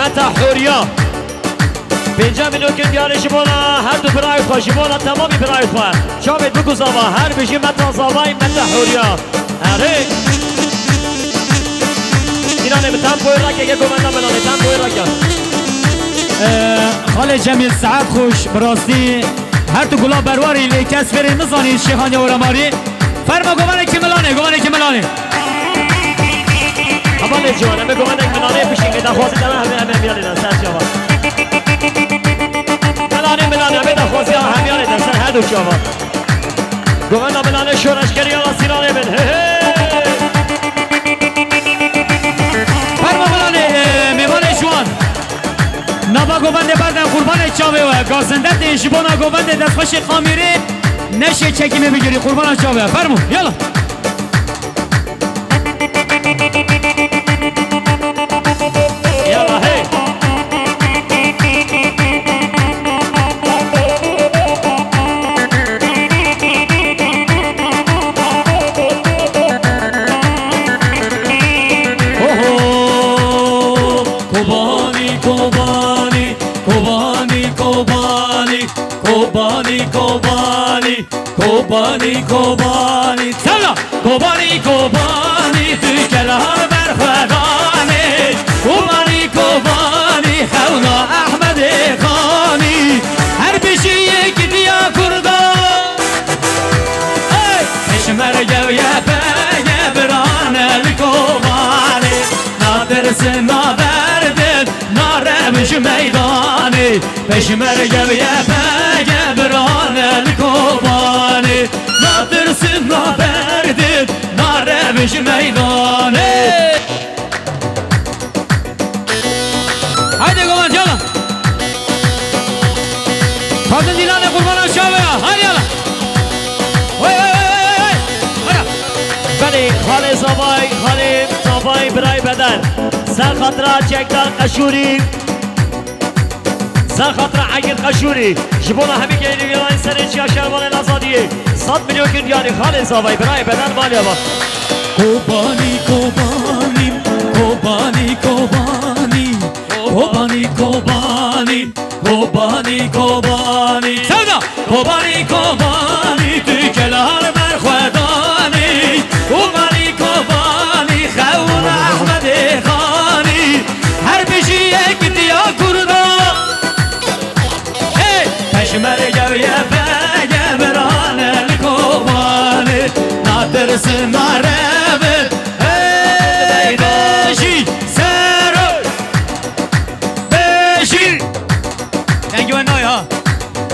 متى حوريا 5 میلیون که دیاری جبونا هر دو برای خواه جبونا تمامی برای خواه شامید بگو زاوا هر بجی متى زاوای متى حوريا اره ایرانه به تنبوی رکه یه گومنده بلانه تنبوی رکه خاله جمیل سعد خوش براستی هر تو گلاب برواری لیکس فری نزانی شیخانی و رماری فرما گومنه که ملانه همانه جوانه به گومنه که ملانه بشین که دخوازی دمه همه بیالی دن سر جوان ملانه به دخوازی همیالی دن سر هر دو جوان گومنه ملانه شورشگری آلا سیرانه بن فرما ملانه میوانه جوان نبا گوبنده بردن قربان چاوه و گازنده تیشبانا گوبنده دست خوش خامیره نشه چکیمه بگیری قربان چاوه فرمو یالا یالا هی کوبانی سلا کوبانی تو کلام برخوادانی کوبانی خونا احمد خانی هر بشی یک دیا کردا پشمرگه یه پگه بران الکوبانی نادرس نابردد نارمش میدانی پشمرگه یه پگه بران الکوبانی نادرس نابردد نارمش میدانی haydi goman yala kadın dilane kurbanı şavaya haydi yala بله خاله زابای برای بدن سر خاطره چکدار قشوری سر خاطره عگل قشوری جبونا همی گیری ویلای سرچی شربان نزادیه 100 میلیون که دیاری خاله زابای برای بدن مالی آبا کوبانی سودا کوبانی تو کلار برخوادانی کوبانی خون احمد خانی هر بشی یک دیا کردا پشمرگه یه بگه بران الکوبانی نادرس ناربت بشی سرو بشی تنگی و نای ها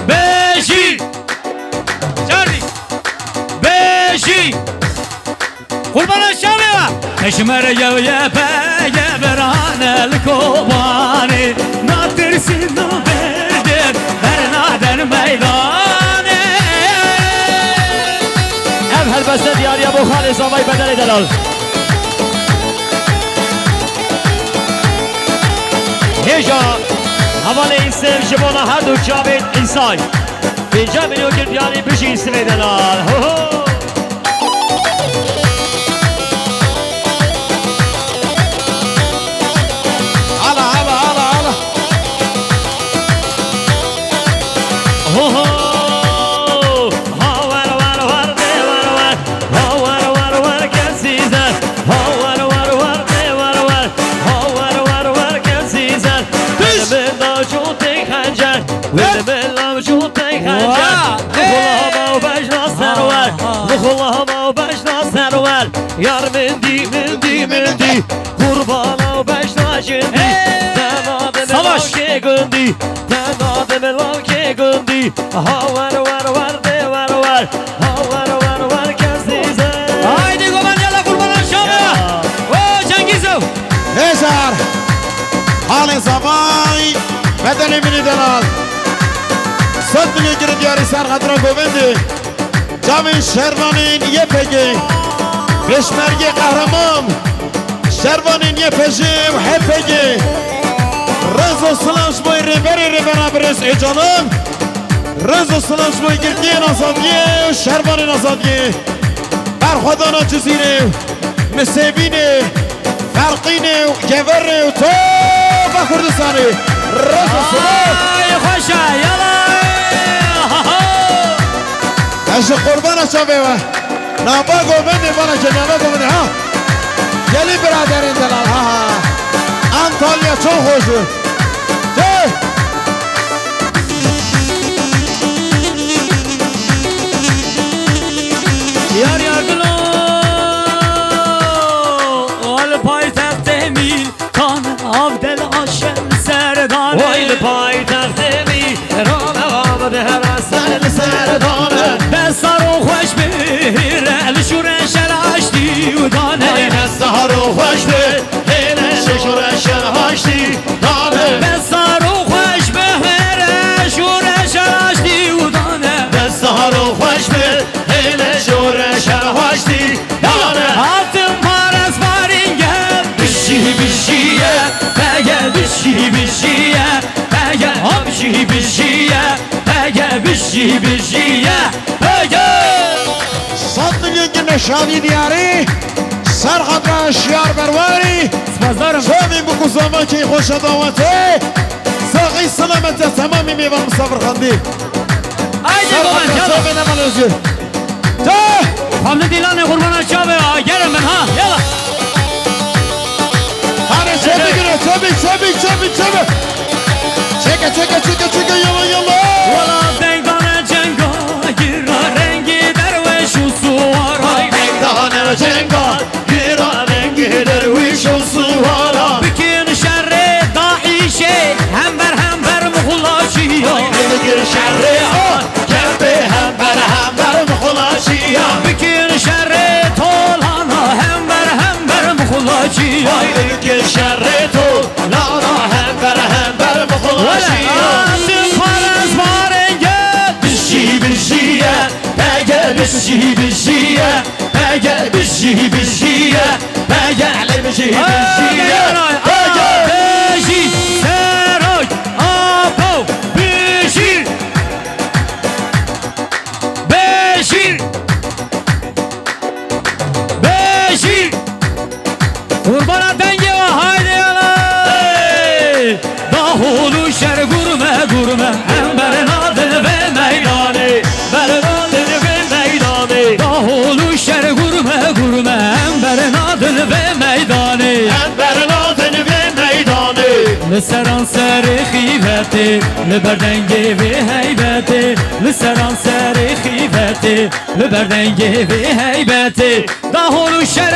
بشی چاردی بشی قربان شامه پشمرگه یه بگه بران الکوبانی نادرس نابردد برنادن میدانه ام هلبسته دیاری ابو خاله زابای بدن دلال هیجا حواله این سر جبانا هر دو جاوید انسان 5 میلیون که دیاری بشی این سر دلال یار مندی قربانا و بشنا جندی تنادم که گندی تنادم که گندی ور ده ور کسیزه haydi goman yala قربان شامه o Cengizov هزار حال زبای بدنی منی دلال 100 میلیون گیر دیاری سر خطران گوبنده جامعه شروانین یه پگی پشمرگی قهرمان شروانین یه پجی و هی پگی رز و سلامش بای ریبری برس ایجانم رز و سلامش بای گردی نازادیه و شروانین نازادیه برخودانا جزیره مسیبینه فرقینه و گوره و تو نبا كردستاني رز الصبح يا خوشا يلا اش قربان شباب نبا قومني بنا جنابا قومني ها يلي برادرين دلال ها انطاليا چون خوشو یار یار گلو وال پای تخت میل کان آب دل عاشق سردانه وای پای تخت می ران آب ده سر سردانه بسار و خوش بره لشور شلاشتی و دانه بسار و خوش بره لشور شلاشتی دانه بسار و خوش بره شور شلاشتی و دانه بسار و خوش بره لشور شلاشتی دانه altın paras var ingel بشیه Bege bişiye Bege bişiye Bege bişiye Bege صد مليون جنيه شادي دياري سر خضراء الشيار برواري Spazlarım شامي بكو زمان كي خوش دعواتي ساقي سلامته تمامي ميوان مسافر خندي Haydi سر baban خضراء yalla سامي نمان özgür ده Hamdi Dilan'ı kurbana çabı Gelin ben ha yalla هاني شابي قرأ شابي çeke yalla yalla Valla denkane cenga Gira rengi derveş usuvara Meydane cenga Gira rengi derviş usuvara Bütün şerri dahişe Hember muhulaşiya Gir şerri an Kerbi hember muhulaşiya Bütün şerri tolana Hember muhulaşiya Gir şerri tol Lana hember muhulaşiya Altın paras var engel Bişiye Pege bişiye Pege bişiye Pege bişiye Beşir, Seroy, Apo, Beşir Kurbana denge var haydi yana Dahulu şer gurme Emberin adını ve meydanı Berin adını ve meydanı Dahulu şer gurme Emberin adını ve meydanı Berin adını ve meydanı لسران سر خیفته لبردنگه و هیبته لسران سر خیفته لبردنگه و هیبته دهولو شر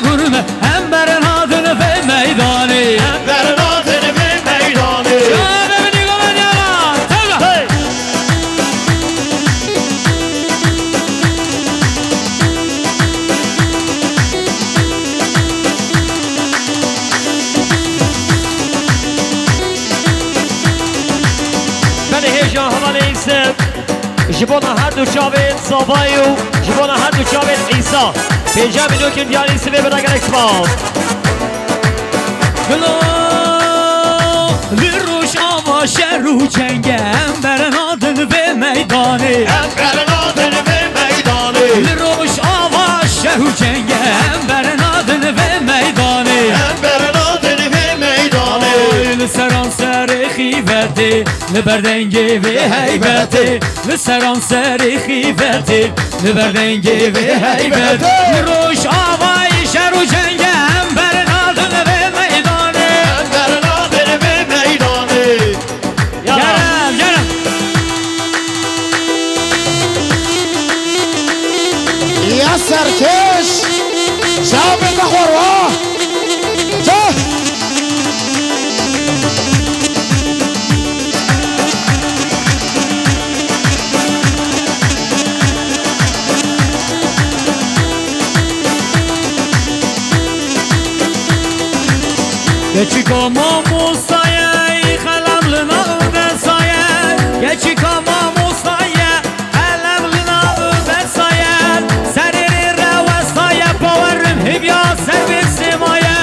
گرمه هم برن adını ve meydanı Berin adını ve meydanı Şahane bir nigomen yana Tevla Hey! Beni heyecan havalı insan Jibona her du çavit Sabayu Jibona her du çavit İsa Peycam inokin diyari sive bera gerek smal Glo Liruş ama şerru çenge hem beren adını ve meydanı Berin adını ve meydanı Liruş ama şerru çenge hem beren adını ve meydanı Berin adını ve meydanı لسران سر خیفته لبردنگه و هیبته لسران سر خیفته لبردنگه و هیبته روش آوای شر و جنگه هم برن adını ve meydanı Berin adını ve meydanı Gelem يا سركش شابي تخوروا جه Geçi kama musaya kalemlina ödesaya Geçi kama musaya kalemlina ödesaya Seriri revestaya poverim hivya servisi maya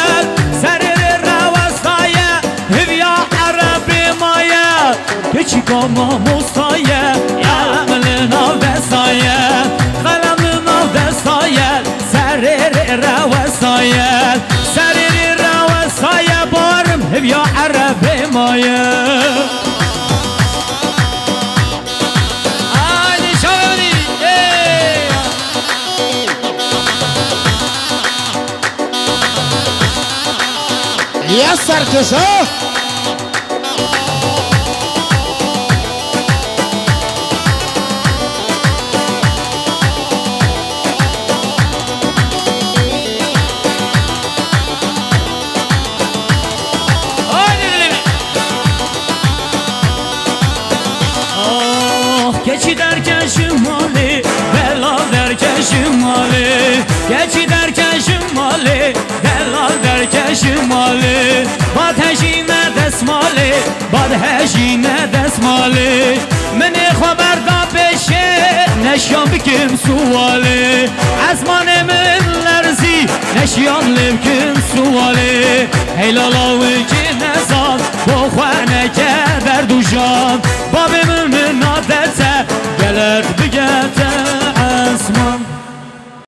Seriri revestaya hivya arabi maya Geçi kama musaya kalemlina ödesaya Kalemlina ödesaya Seriri revestaya Seriri revestaya بارم هبيا عرب مایه یه سرکش ها geçi derken şimali bela derken şimali geçi derken şimali bela derken şimali bad heşine desmali bad heşine desmali meni haber da peşe neşyan bikim suvali azman min lerzi neşyan levkim suvali heylalavi cine